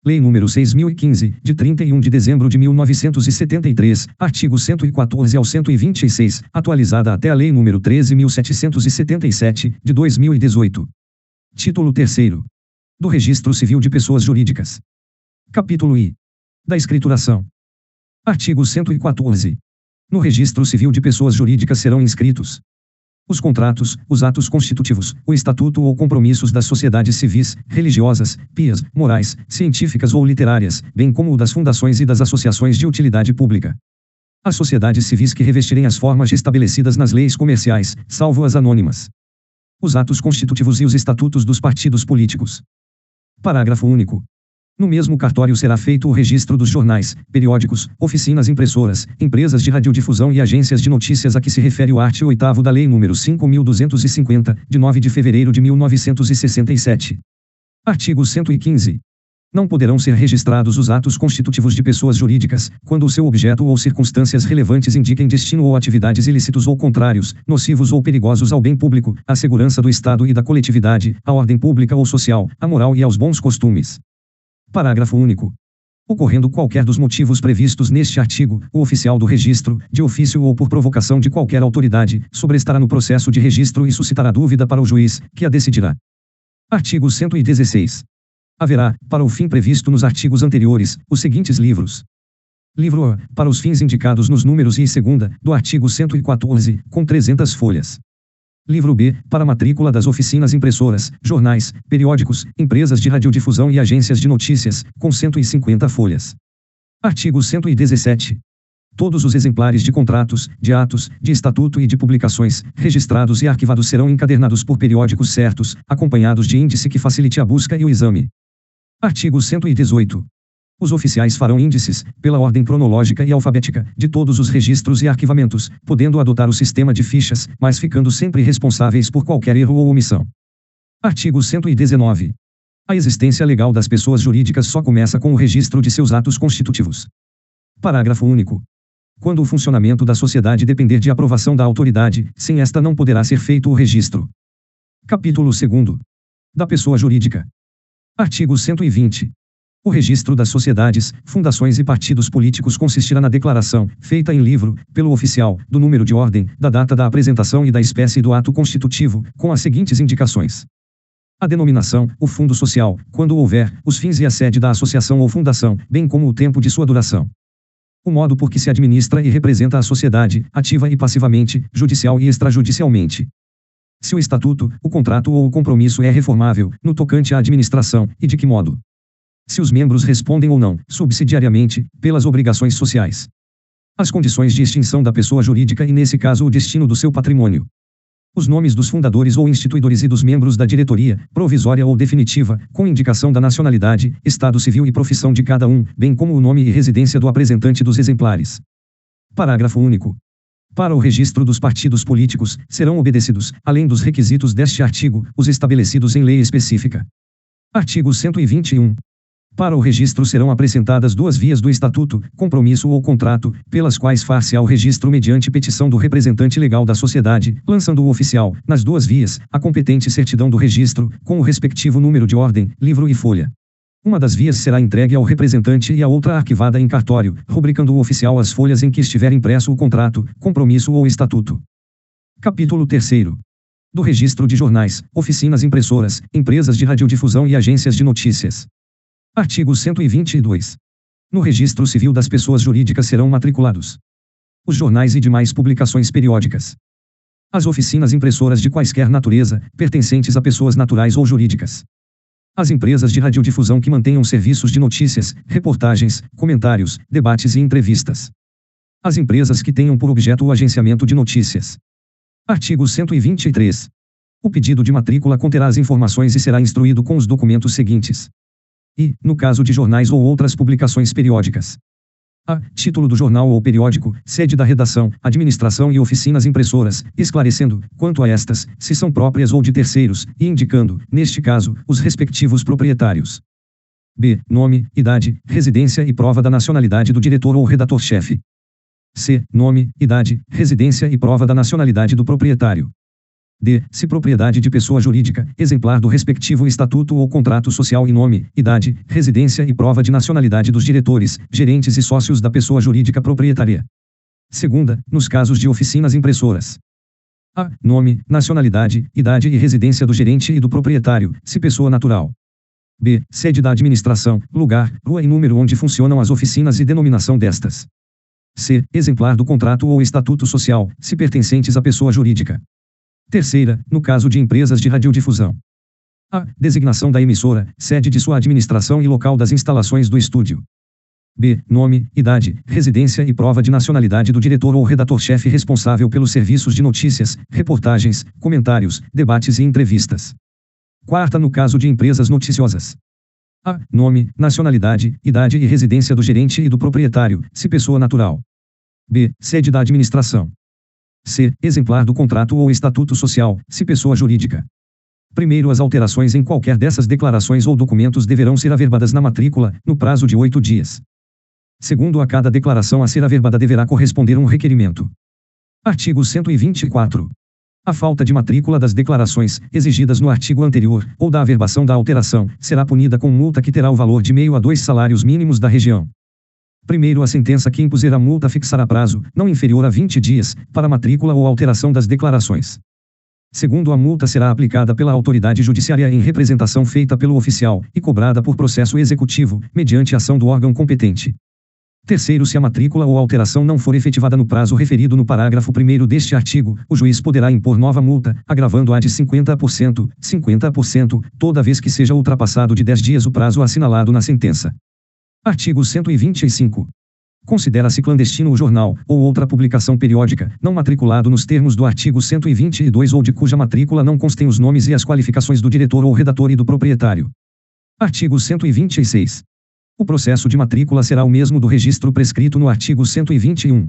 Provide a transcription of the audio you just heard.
Lei nº 6.015, de 31 de dezembro de 1973, artigos 114 ao 126, atualizada até a Lei nº 13.777, de 2018. Título 3º. Do Registro Civil de Pessoas Jurídicas. Capítulo I. Da escrituração. Artigo 114. No Registro Civil de Pessoas Jurídicas serão inscritos os contratos, os atos constitutivos, o estatuto ou compromissos das sociedades civis, religiosas, pias, morais, científicas ou literárias, bem como o das fundações e das associações de utilidade pública. As sociedades civis que revestirem as formas estabelecidas nas leis comerciais, salvo as anônimas. Os atos constitutivos e os estatutos dos partidos políticos. Parágrafo único. No mesmo cartório será feito o registro dos jornais, periódicos, oficinas impressoras, empresas de radiodifusão e agências de notícias a que se refere o art. 8º da Lei nº 5.250, de 9 de fevereiro de 1967. Artigo 115. Não poderão ser registrados os atos constitutivos de pessoas jurídicas, quando o seu objeto ou circunstâncias relevantes indiquem destino ou atividades ilícitos ou contrários, nocivos ou perigosos ao bem público, à segurança do Estado e da coletividade, à ordem pública ou social, à moral e aos bons costumes. Parágrafo único. Ocorrendo qualquer dos motivos previstos neste artigo, o oficial do registro, de ofício ou por provocação de qualquer autoridade, sobrestará no processo de registro e suscitará dúvida para o juiz, que a decidirá. Artigo 116. Haverá, para o fim previsto nos artigos anteriores, os seguintes livros. Livro A, para os fins indicados nos números I e segunda, do artigo 114, com 300 folhas. Livro B, para matrícula das oficinas impressoras, jornais, periódicos, empresas de radiodifusão e agências de notícias, com 150 folhas. Artigo 117. Todos os exemplares de contratos, de atos, de estatuto e de publicações, registrados e arquivados serão encadernados por periódicos certos, acompanhados de índice que facilite a busca e o exame. Artigo 118. Os oficiais farão índices, pela ordem cronológica e alfabética, de todos os registros e arquivamentos, podendo adotar o sistema de fichas, mas ficando sempre responsáveis por qualquer erro ou omissão. Artigo 119. A existência legal das pessoas jurídicas só começa com o registro de seus atos constitutivos. Parágrafo único. Quando o funcionamento da sociedade depender de aprovação da autoridade, sem esta não poderá ser feito o registro. Capítulo 2º. Da pessoa jurídica. Artigo 120. O registro das sociedades, fundações e partidos políticos consistirá na declaração, feita em livro, pelo oficial, do número de ordem, da data da apresentação e da espécie do ato constitutivo, com as seguintes indicações. A denominação, o fundo social, quando houver, os fins e a sede da associação ou fundação, bem como o tempo de sua duração. O modo por que se administra e representa a sociedade, ativa e passivamente, judicial e extrajudicialmente. Se o estatuto, o contrato ou o compromisso é reformável, no tocante à administração, e de que modo. Se os membros respondem ou não, subsidiariamente, pelas obrigações sociais. As condições de extinção da pessoa jurídica e, nesse caso, o destino do seu patrimônio. Os nomes dos fundadores ou instituidores e dos membros da diretoria, provisória ou definitiva, com indicação da nacionalidade, estado civil e profissão de cada um, bem como o nome e residência do apresentante dos exemplares. Parágrafo único. Para o registro dos partidos políticos, serão obedecidos, além dos requisitos deste artigo, os estabelecidos em lei específica. Artigo 121. Para o registro serão apresentadas duas vias do estatuto, compromisso ou contrato, pelas quais far-se-á o registro mediante petição do representante legal da sociedade, lançando o oficial, nas duas vias, a competente certidão do registro, com o respectivo número de ordem, livro e folha. Uma das vias será entregue ao representante e a outra arquivada em cartório, rubricando o oficial as folhas em que estiver impresso o contrato, compromisso ou estatuto. Capítulo 3º. Do registro de jornais, oficinas impressoras, empresas de radiodifusão e agências de notícias. Artigo 122. No registro civil das pessoas jurídicas serão matriculados os jornais e demais publicações periódicas. As oficinas impressoras de quaisquer natureza, pertencentes a pessoas naturais ou jurídicas. As empresas de radiodifusão que mantenham serviços de notícias, reportagens, comentários, debates e entrevistas. As empresas que tenham por objeto o agenciamento de notícias. Artigo 123. O pedido de matrícula conterá as informações e será instruído com os documentos seguintes. E, no caso de jornais ou outras publicações periódicas. A. Título do jornal ou periódico, sede da redação, administração e oficinas impressoras, esclarecendo, quanto a estas, se são próprias ou de terceiros, e indicando, neste caso, os respectivos proprietários. B. Nome, idade, residência e prova da nacionalidade do diretor ou redator-chefe. C. Nome, idade, residência e prova da nacionalidade do proprietário. D. Se propriedade de pessoa jurídica, exemplar do respectivo estatuto ou contrato social em nome, idade, residência e prova de nacionalidade dos diretores, gerentes e sócios da pessoa jurídica proprietária. Segunda, nos casos de oficinas impressoras. A. Nome, nacionalidade, idade e residência do gerente e do proprietário, se pessoa natural. B. Sede da administração, lugar, rua e número onde funcionam as oficinas e denominação destas. C. Exemplar do contrato ou estatuto social, se pertencentes à pessoa jurídica. Terceira, no caso de empresas de radiodifusão. A. Designação da emissora, sede de sua administração e local das instalações do estúdio. B. Nome, idade, residência e prova de nacionalidade do diretor ou redator-chefe responsável pelos serviços de notícias, reportagens, comentários, debates e entrevistas. Quarta, no caso de empresas noticiosas. A. Nome, nacionalidade, idade e residência do gerente e do proprietário, se pessoa natural. B. Sede da administração. C. Exemplar do contrato ou estatuto social, se pessoa jurídica. Primeiro, as alterações em qualquer dessas declarações ou documentos deverão ser averbadas na matrícula, no prazo de 8 dias. Segundo, a cada declaração a ser averbada deverá corresponder um requerimento. Artigo 124. A falta de matrícula das declarações, exigidas no artigo anterior, ou da averbação da alteração, será punida com multa que terá o valor de meio a 2 salários mínimos da região. Primeiro, a sentença que impuser a multa fixará prazo, não inferior a 20 dias, para matrícula ou alteração das declarações. Segundo, a multa será aplicada pela autoridade judiciária em representação feita pelo oficial, e cobrada por processo executivo, mediante ação do órgão competente. Terceiro, se a matrícula ou alteração não for efetivada no prazo referido no parágrafo 1º deste artigo, o juiz poderá impor nova multa, agravando-a de 50%, toda vez que seja ultrapassado de 10 dias o prazo assinalado na sentença. Artigo 125. Considera-se clandestino o jornal, ou outra publicação periódica, não matriculado nos termos do artigo 122 ou de cuja matrícula não constem os nomes e as qualificações do diretor ou redator e do proprietário. Artigo 126. O processo de matrícula será o mesmo do registro prescrito no artigo 121.